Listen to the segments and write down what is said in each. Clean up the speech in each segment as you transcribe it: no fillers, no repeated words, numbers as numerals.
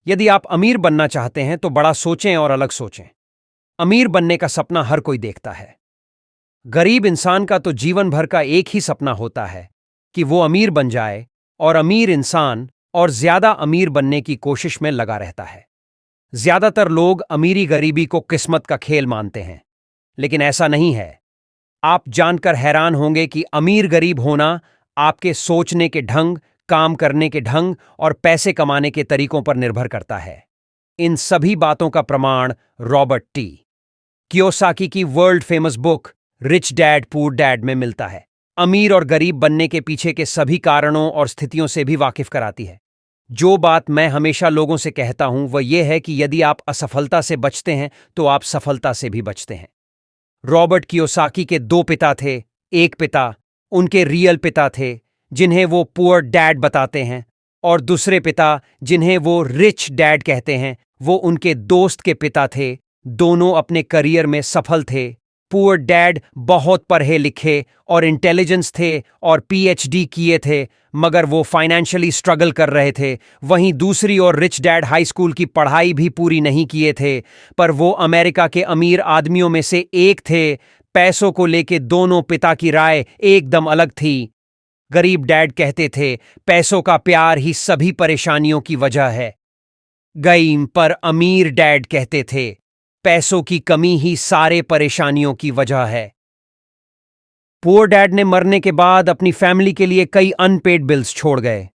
यदि आप अमीर बनना चाहते हैं तो बड़ा सोचें और अलग सोचें। अमीर बनने का सपना हर कोई देखता है। गरीब इंसान का तो जीवन भर का एक ही सपना होता है कि वो अमीर बन जाए, और अमीर इंसान और ज्यादा अमीर बनने की कोशिश में लगा रहता है। ज्यादातर लोग अमीरी गरीबी को किस्मत का खेल मानते हैं, लेकिन ऐसा नहीं है। आप जानकर हैरान होंगे कि अमीर गरीब होना आपके सोचने के ढंग, काम करने के ढंग और पैसे कमाने के तरीकों पर निर्भर करता है। इन सभी बातों का प्रमाण रॉबर्ट टी कियोसाकी की world famous book rich dad poor dad में मिलता है। अमीर और गरीब बनने के पीछे के सभी कारणों और स्थितियों से भी वाकिफ कराती है। जो बात मैं हमेशा लोगों से कहता हूं वह यह है कि यदि आप असफलता से बचते हैं तो आप सफलता से भी बचते हैं। रॉबर्ट कियोसाकी के दो पिता थे। एक पिता उनके रियल पिता थे, जिन्हें वो पुअर डैड बताते हैं, और दूसरे पिता जिन्हें वो रिच डैड कहते हैं, वो उनके दोस्त के पिता थे। दोनों अपने करियर में सफल थे। पुअर डैड बहुत पढ़े लिखे और इंटेलिजेंस थे और पीएचडी किए थे, मगर वो फाइनेंशियली स्ट्रगल कर रहे थे। वहीं दूसरी ओर रिच डैड हाई स्कूल की पढ़ाई भी पूरी नहीं किए थे, पर वो अमेरिका के अमीर आदमियों में से एक थे। पैसों को लेके दोनों पिता की राय एकदम अलग थी। गरीब डैड कहते थे, पैसों का प्यार ही सभी परेशानियों की वजह है। पर अमीर डैड कहते थे, पैसों की कमी ही सारे परेशानियों की वजह है। पुअर डैड ने मरने के बाद अपनी फैमिली के लिए कई अनपेड बिल्स छोड़ गए,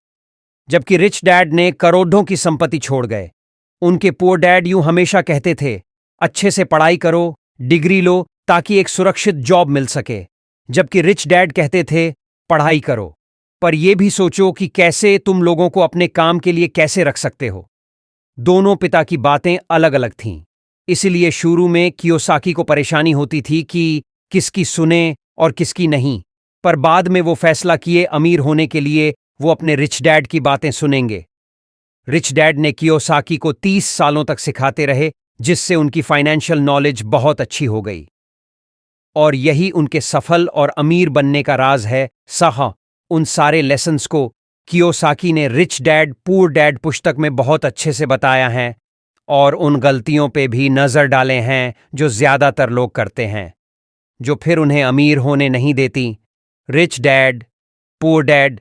जबकि रिच डैड ने करोड़ों की संपत्ति छोड़ गए। उनके पुअर डैड यूं हमेशा कहते थे, अच्छे से पढ़ाई करो, डिग्री लो, ताकि एक सुरक्षित जॉब मिल सके, जबकि रिच डैड कहते थे, पढ़ाई करो, पर यह भी सोचो कि कैसे तुम लोगों को अपने काम के लिए कैसे रख सकते हो। दोनों पिता की बातें अलग अलग थीं। इसलिए शुरू में कियोसाकी को परेशानी होती थी कि किसकी सुने और किसकी नहीं, पर बाद में वो फैसला किए अमीर होने के लिए वो अपने रिच डैड की बातें सुनेंगे। रिच डैड ने कियोसाकी को 30 सालों तक सिखाते रहे, जिससे उनकी फाइनेंशियल नॉलेज बहुत अच्छी हो गई, और यही उनके सफल और अमीर बनने का राज है। उन सारे लेसन्स को कियोसाकी ने रिच डैड पुअर डैड पुस्तक में बहुत अच्छे से बताया है, और उन गलतियों पे भी नजर डाले हैं जो ज्यादातर लोग करते हैं, जो फिर उन्हें अमीर होने नहीं देती। Rich dad poor dad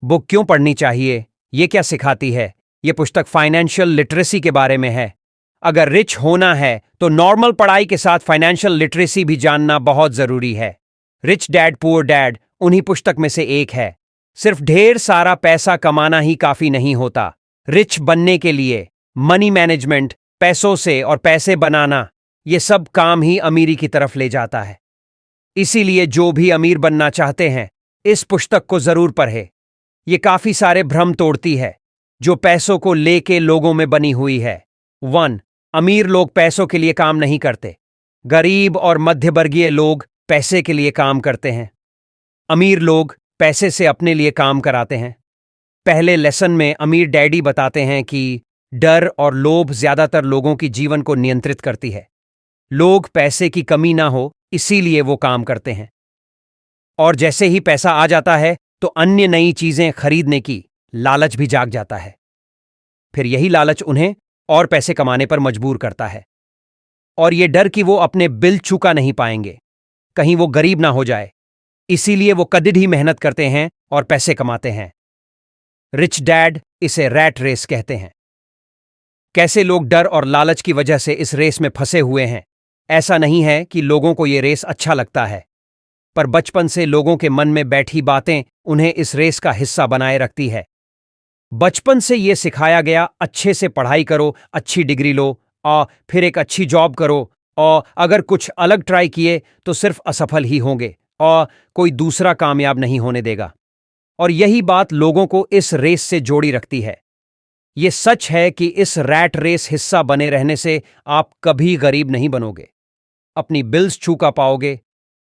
book क्यों पढ़नी चाहिए? ये क्या सिखाती है? ये पुस्तक फाइनेंशियल लिटरेसी के बारे में है। अगर रिच होना है तो नॉर्मल पढ़ाई के साथ फाइनेंशियल लिटरेसी भी जानना बहुत जरूरी है। रिच डैड पुअर डैड उन्हीं पुस्तक में से एक है। सिर्फ ढेर सारा पैसा कमाना ही काफी नहीं होता। रिच बनने के लिए मनी मैनेजमेंट, पैसों से और पैसे बनाना, ये सब काम ही अमीरी की तरफ ले जाता है। इसीलिए जो भी अमीर बनना चाहते हैं, इस पुस्तक को जरूर पढ़े। ये काफी सारे भ्रम तोड़ती है जो पैसों को लेके लोगों में बनी हुई है। 1. अमीर लोग पैसों के लिए काम नहीं करते। गरीब और मध्यवर्गीय लोग पैसे के लिए काम करते हैं। अमीर लोग पैसे से अपने लिए काम कराते हैं। पहले लेसन में अमीर डैडी बताते हैं कि डर और लोभ ज्यादातर लोगों की जीवन को नियंत्रित करती है। लोग पैसे की कमी ना हो इसीलिए वो काम करते हैं, और जैसे ही पैसा आ जाता है तो अन्य नई चीजें खरीदने की लालच भी जाग जाता है। फिर यही लालच उन्हें और पैसे कमाने पर मजबूर करता है, और ये डर कि वो अपने बिल चुका नहीं पाएंगे, कहीं वो गरीब ना हो जाए, इसीलिए वो कदीड ही मेहनत करते हैं और पैसे कमाते हैं। रिच डैड इसे रैट रेस कहते हैं। कैसे लोग डर और लालच की वजह से इस रेस में फंसे हुए हैं। ऐसा नहीं है कि लोगों को ये रेस अच्छा लगता है, पर बचपन से लोगों के मन में बैठी बातें उन्हें इस रेस का हिस्सा बनाए रखती है। बचपन से ये सिखाया गया, अच्छे से पढ़ाई करो, अच्छी डिग्री लो, और फिर एक अच्छी जॉब करो, और अगर कुछ अलग ट्राई किए तो सिर्फ असफल ही होंगे और कोई दूसरा कामयाब नहीं होने देगा। और यही बात लोगों को इस रेस से जोड़ी रखती है। ये सच है कि इस रैट रेस हिस्सा बने रहने से आप कभी गरीब नहीं बनोगे, अपनी बिल्स चुका पाओगे,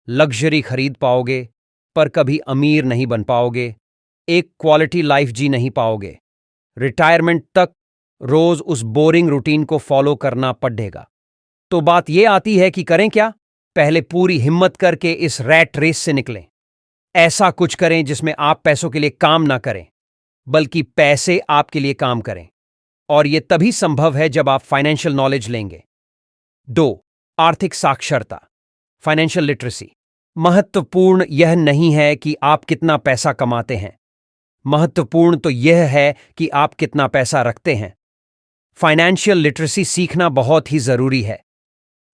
लग्जरी खरीद पाओगे, पर कभी अमीर नहीं बन पाओगे, एक क्वालिटी लाइफ जी नहीं पाओगे। रिटायरमेंट तक रोज उस बोरिंग रूटीन को फॉलो करना पड़ेगा। तो बात यह आती है कि करें क्या? पहले पूरी हिम्मत करके इस रैट रेस से निकलें। ऐसा कुछ करें जिसमें आप पैसों के लिए काम ना करें, बल्कि पैसे आपके लिए काम करें। और ये तभी संभव है जब आप फाइनेंशियल नॉलेज लेंगे। 2. आर्थिक साक्षरता, फाइनेंशियल लिटरेसी। महत्वपूर्ण यह नहीं है कि आप कितना पैसा कमाते हैं, महत्वपूर्ण तो यह है कि आप कितना पैसा रखते हैं। फाइनेंशियल लिटरेसी सीखना बहुत ही जरूरी है।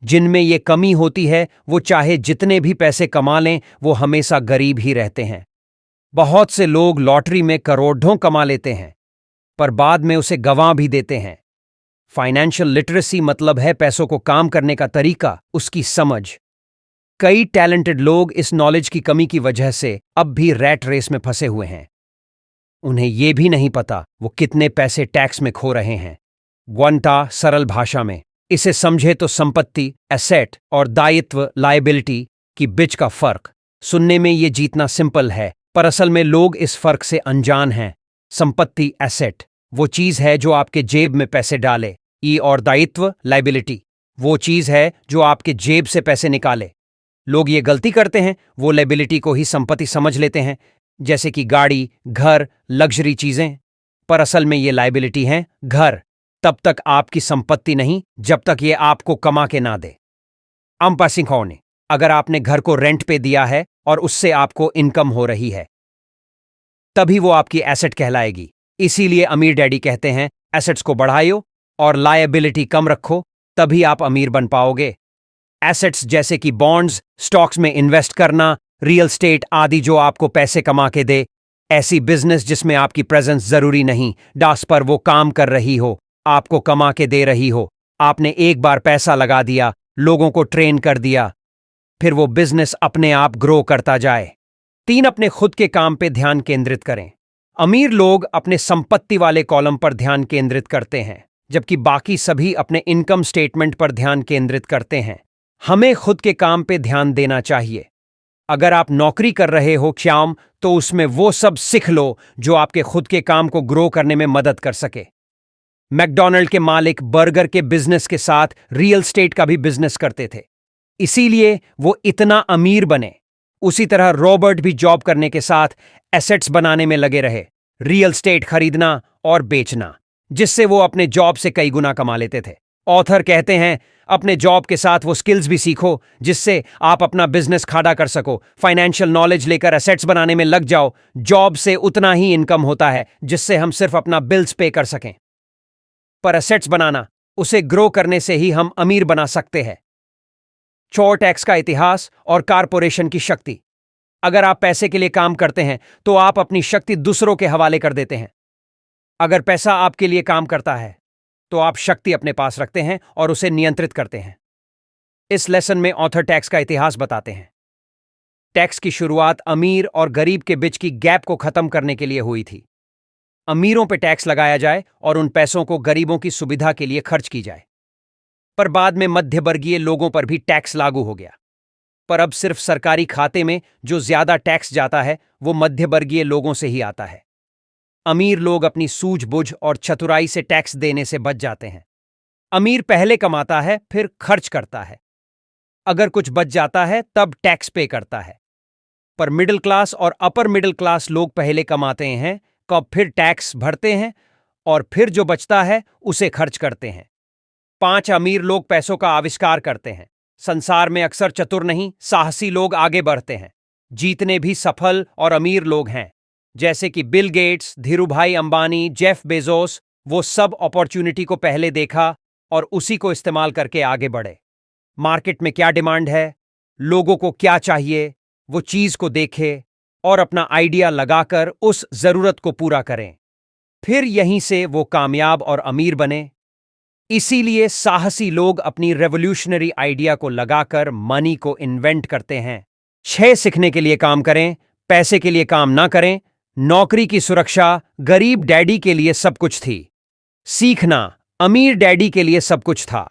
जिनमें ये कमी होती है वो चाहे जितने भी पैसे कमा लें वो हमेशा गरीब ही रहते हैं। बहुत से लोग लॉटरी में करोड़ों कमा लेते हैं पर बाद में उसे गंवा भी देते हैं। फाइनेंशियल लिटरेसी मतलब है पैसों को काम करने का तरीका, उसकी समझ। कई टैलेंटेड लोग इस नॉलेज की कमी की वजह से अब भी रैट रेस में फंसे हुए हैं। उन्हें यह भी नहीं पता वो कितने पैसे टैक्स में खो रहे हैं। ग्वंटा सरल भाषा में इसे समझे तो संपत्ति एसेट और दायित्व लायबिलिटी की बीच का फर्क। सुनने में ये जीतना सिंपल है पर असल में लोग इस फर्क से अनजान हैं। संपत्ति एसेट वो चीज है जो आपके जेब में पैसे डाले, और दायित्व लायबिलिटी वो चीज है जो आपके जेब से पैसे निकाले। लोग ये गलती करते हैं, वो लायबिलिटी को ही संपत्ति समझ लेते हैं, जैसे कि गाड़ी, घर, लग्जरी चीजें। पर असल में ये लायबिलिटी हैं घर, तब तक आपकी संपत्ति नहीं जब तक ये आपको कमा के ना दे। ने अगर आपने घर को रेंट पे दिया है और उससे आपको इनकम हो रही है तभी वो आपकी एसेट कहलाएगी। इसीलिए अमीर डैडी कहते हैं एसेट्स को बढ़ाओ और लायबिलिटी कम रखो, तभी आप अमीर बन पाओगे। एसेट्स जैसे कि बॉन्ड्स, स्टॉक्स में इन्वेस्ट करना, रियल स्टेट आदि जो आपको पैसे कमा के दे। ऐसी बिजनेस जिसमें आपकी प्रेजेंस जरूरी नहीं, डास पर वो काम कर रही हो, आपको कमा के दे रही हो। आपने एक बार पैसा लगा दिया, लोगों को ट्रेन कर दिया, फिर वो बिजनेस अपने आप ग्रो करता जाए। 3. अपने खुद के काम पे ध्यान केंद्रित करें। अमीर लोग अपने संपत्ति वाले कॉलम पर ध्यान केंद्रित करते हैं जबकि बाकी सभी अपने इनकम स्टेटमेंट पर ध्यान केंद्रित करते हैं। हमें खुद के काम पे ध्यान देना चाहिए। अगर आप नौकरी कर रहे हो श्याम तो उसमें वो सब सीख लो जो आपके खुद के काम को ग्रो करने में मदद कर सके। मैकडॉनल्ड के मालिक बर्गर के बिजनेस के साथ रियल स्टेट का भी बिजनेस करते थे, इसीलिए वो इतना अमीर बने। उसी तरह रॉबर्ट भी जॉब करने के साथ एसेट्स बनाने में लगे रहे, रियल स्टेट खरीदना और बेचना, जिससे वो अपने जॉब से कई गुना कमा लेते थे। ऑथर कहते हैं अपने जॉब के साथ वो स्किल्स भी सीखो जिससे आप अपना बिजनेस खड़ा कर सको। फाइनेंशियल नॉलेज लेकर एसेट्स बनाने में लग जाओ। जॉब से उतना ही इनकम होता है जिससे हम सिर्फ अपना बिल्स पे कर सकें, पर एसेट्स बनाना, उसे ग्रो करने से ही हम अमीर बना सकते हैं। चोर टैक्स का इतिहास और कारपोरेशन की शक्ति। अगर आप पैसे के लिए काम करते हैं तो आप अपनी शक्ति दूसरों के हवाले कर देते हैं। अगर पैसा आपके लिए काम करता है तो आप शक्ति अपने पास रखते हैं और उसे नियंत्रित करते हैं। इस लेसन में ऑथर टैक्स का इतिहास बताते हैं। टैक्स की शुरुआत अमीर और गरीब के बीच की गैप को खत्म करने के लिए हुई थी। अमीरों पर टैक्स लगाया जाए और उन पैसों को गरीबों की सुविधा के लिए खर्च की जाए। पर बाद में मध्यवर्गीय लोगों पर भी टैक्स लागू हो गया। पर अब सिर्फ सरकारी खाते में जो ज्यादा टैक्स जाता है वो मध्यवर्गीय लोगों से ही आता है। अमीर लोग अपनी सूझबूझ और चतुराई से टैक्स देने से बच जाते हैं। अमीर पहले कमाता है फिर खर्च करता है, अगर कुछ बच जाता है तब टैक्स पे करता है। पर मिडिल क्लास और अपर मिडिल क्लास लोग पहले कमाते हैं, कब फिर टैक्स भरते हैं और फिर जो बचता है उसे खर्च करते हैं। 5 अमीर लोग पैसों का आविष्कार करते हैं। संसार में अक्सर चतुर नहीं, साहसी लोग आगे बढ़ते हैं। जीतने भी सफल और अमीर लोग हैं, जैसे कि Bill Gates, Dhirubhai Ambani, Jeff Bezos. वो सब अपॉर्चुनिटी को पहले देखा और उसी को इस्तेमाल करके आगे बढ़े। मार्केट में क्या डिमांड है, लोगों को क्या चाहिए, वो चीज को देखे और अपना आइडिया लगाकर उस जरूरत को पूरा करें। फिर यहीं से वो कामयाब और अमीर बने। इसीलिए साहसी लोग अपनी रेवोल्यूशनरी आइडिया को लगाकर मनी को इन्वेंट करते हैं। 6 सीखने के लिए काम करें, पैसे के लिए काम ना करें। नौकरी की सुरक्षा गरीब डैडी के लिए सब कुछ थी, सीखना अमीर डैडी के लिए सब कुछ था।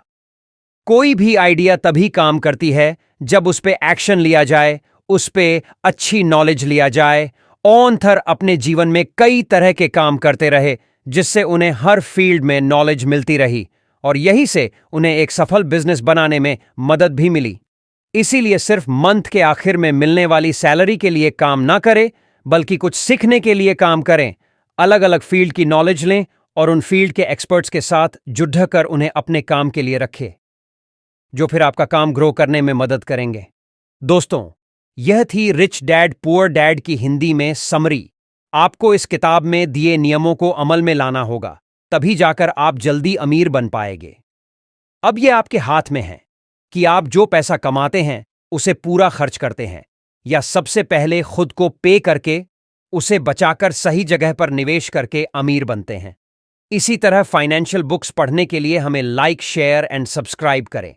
कोई भी आइडिया तभी काम करती है जब उस पे एक्शन लिया जाए, उस पे अच्छी नॉलेज लिया जाए। ऑथर अपने जीवन में कई तरह के काम करते रहे जिससे उन्हें हर फील्ड में नॉलेज मिलती रही और यही से उन्हें एक सफल बिजनेस बनाने में मदद भी मिली। इसीलिए सिर्फ मंथ के आखिर में मिलने वाली सैलरी के लिए काम ना करें, बल्कि कुछ सीखने के लिए काम करें। अलग अलग फील्ड की नॉलेज लें और उन फील्ड के एक्सपर्ट्स के साथ जुड़ कर उन्हें अपने काम के लिए रखे, जो फिर आपका काम ग्रो करने में मदद करेंगे। दोस्तों, यह थी रिच डैड पुअर डैड की हिंदी में समरी। आपको इस किताब में दिए नियमों को अमल में लाना होगा, तभी जाकर आप जल्दी अमीर बन पाएंगे। अब यह आपके हाथ में है कि आप जो पैसा कमाते हैं उसे पूरा खर्च करते हैं, या सबसे पहले खुद को पे करके उसे बचाकर सही जगह पर निवेश करके अमीर बनते हैं। इसी तरह फाइनेंशियल बुक्स पढ़ने के लिए हमें लाइक, शेयर एंड सब्सक्राइब करें।